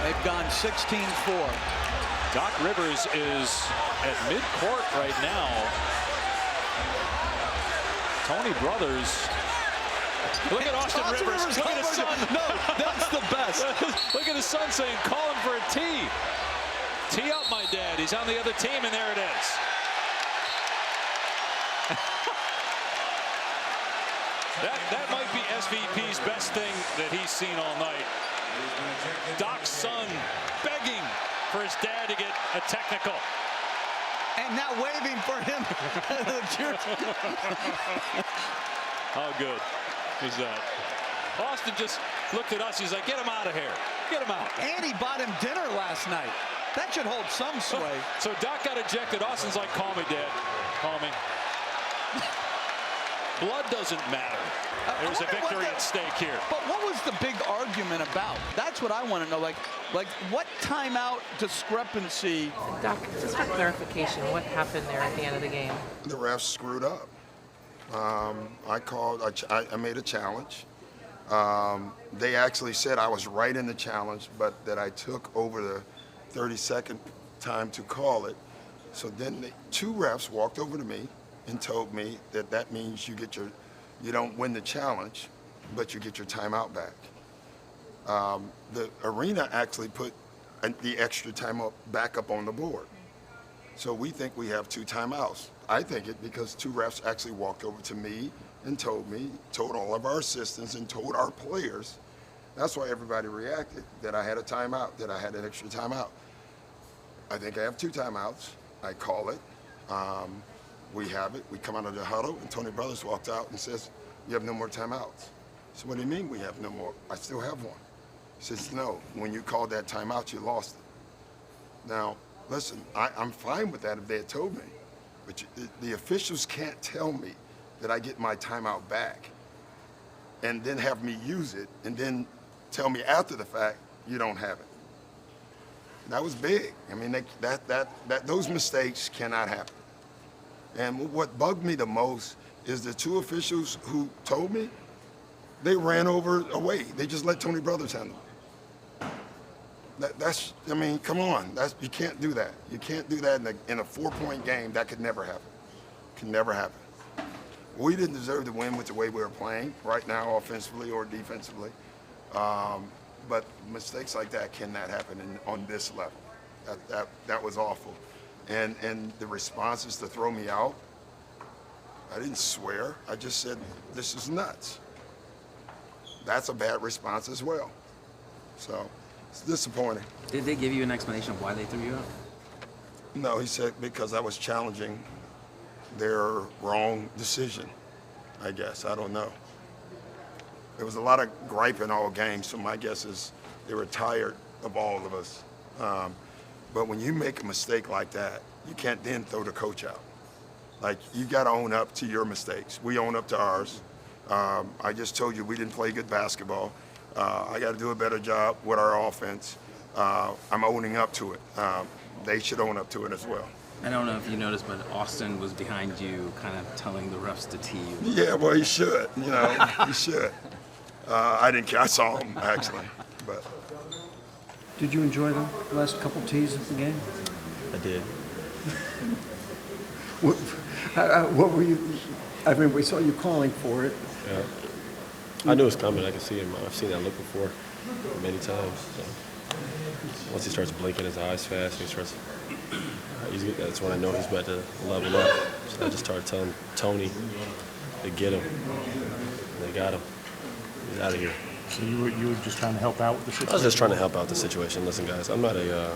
They've gone 16-4. Doc Rivers is at midcourt right now. Tony Brothers. Look at Austin Rivers. Look at his son. No, that's the best. Look at his son saying, call him for a tee. Tee up, my dad. He's on the other team, and there it is. That might be SVP's best thing that he's seen all night. Doc's son begging for his dad to get a technical. And now waving for him. How good is that? Austin just looked at us. He's like, get him out of here. Get him out. And he bought him dinner last night. That should hold some sway. So Doc got ejected. Austin's like, call me, Dad. Call me. Blood doesn't matter. There's a victory at stake here. But what was the big argument about? That's what I want to know. Like what timeout discrepancy? Doc, just for clarification, what happened there at the end of the game? The refs screwed up. I made a challenge. They actually said I was right in the challenge, but that I took over the 30-second time to call it. So then two refs walked over to me and told me that that means you don't win the challenge, but you get your timeout back. The arena actually put the extra timeout back up on the board. So we think we have 2 timeouts. I think it because 2 refs actually walked over to me and told all of our assistants and told our players. That's why everybody reacted, that I had a timeout, that I had an extra timeout. I think I have 2 timeouts. I call it. We have it. We come out of the huddle, and Tony Brothers walked out and says, you have no more timeouts. So what do you mean we have no more? I still have one. He says, no, when you called that timeout, you lost it. Now, listen, I'm fine with that if they had told me. But the officials can't tell me that I get my timeout back and then have me use it and then tell me after the fact you don't have it. That was big. I mean, those mistakes cannot happen. And what bugged me the most is the 2 officials who told me, they ran away. They just let Tony Brothers handle it. I mean, come on. You can't do that. You can't do that in a 4-point game. That could never happen. Can never happen. We didn't deserve to win with the way we were playing right now, offensively or defensively. But mistakes like that cannot happen on this level. That was awful. And the response is to throw me out. I didn't swear. I just said, this is nuts. That's a bad response as well. So it's disappointing. Did they give you an explanation of why they threw you out? No, he said because I was challenging their wrong decision, I guess. I don't know. There was a lot of griping all game, so my guess is they were tired of all of us. But when you make a mistake like that, you can't then throw the coach out. Like, you got to own up to your mistakes. We own up to ours. I just told you we didn't play good basketball. I got to do a better job with our offense. I'm owning up to it. They should own up to it as well. I don't know if you noticed, but Austin was behind you, kind of telling the refs to tee you. Yeah, well, he should. You know, he should. I didn't care. I saw him, actually. But did you enjoy the last couple tees of the game? I did. What were you? I mean, we saw you calling for it. Yeah. I knew it was coming. I could see him. I've seen that look before many times. So. Once he starts blinking his eyes fast, that's when I know he's about to level up. So I just started telling Tony to get him. And they got him. He's out of here. So you were just trying to help out with the situation? I was just trying to help out the situation. Listen, guys, I'm not I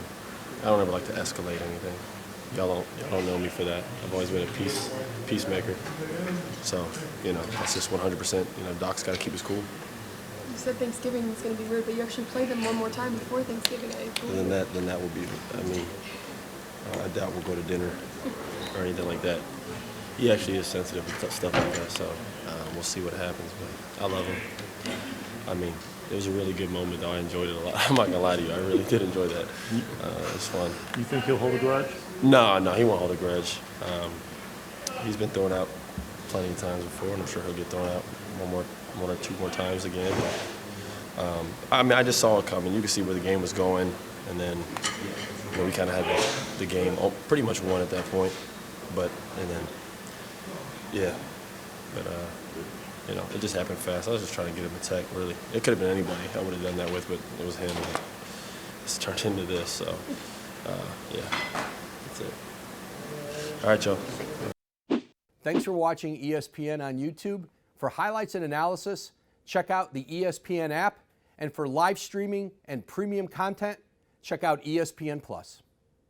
don't ever like to escalate anything. Y'all don't know me for that. I've always been a peacemaker. So, that's just 100%. Doc's got to keep his cool. You said Thanksgiving was going to be weird, but you actually played them one more time before Thanksgiving. And then that will be. I doubt we'll go to dinner or anything like that. He actually is sensitive to stuff like that, so we'll see what happens. But I love him. I mean, it was a really good moment, though. I enjoyed it a lot. I'm not gonna lie to you. I really did enjoy that. It was fun. You think he'll hold a grudge? No, he won't hold a grudge. He's been thrown out plenty of times before, and I'm sure he'll get thrown out one or 2 more times again. I mean, I just saw it coming. You could see where the game was going, and then we kind of had the game pretty much won at that point. But it just happened fast. I was just trying to get him a tech, really. It could have been anybody I would have done that with, but it was him. And it's turned into this. So that's it. All right, Joe. Thanks for watching ESPN on YouTube. For highlights and analysis, check out the ESPN app. And for live streaming and premium content, check out ESPN+.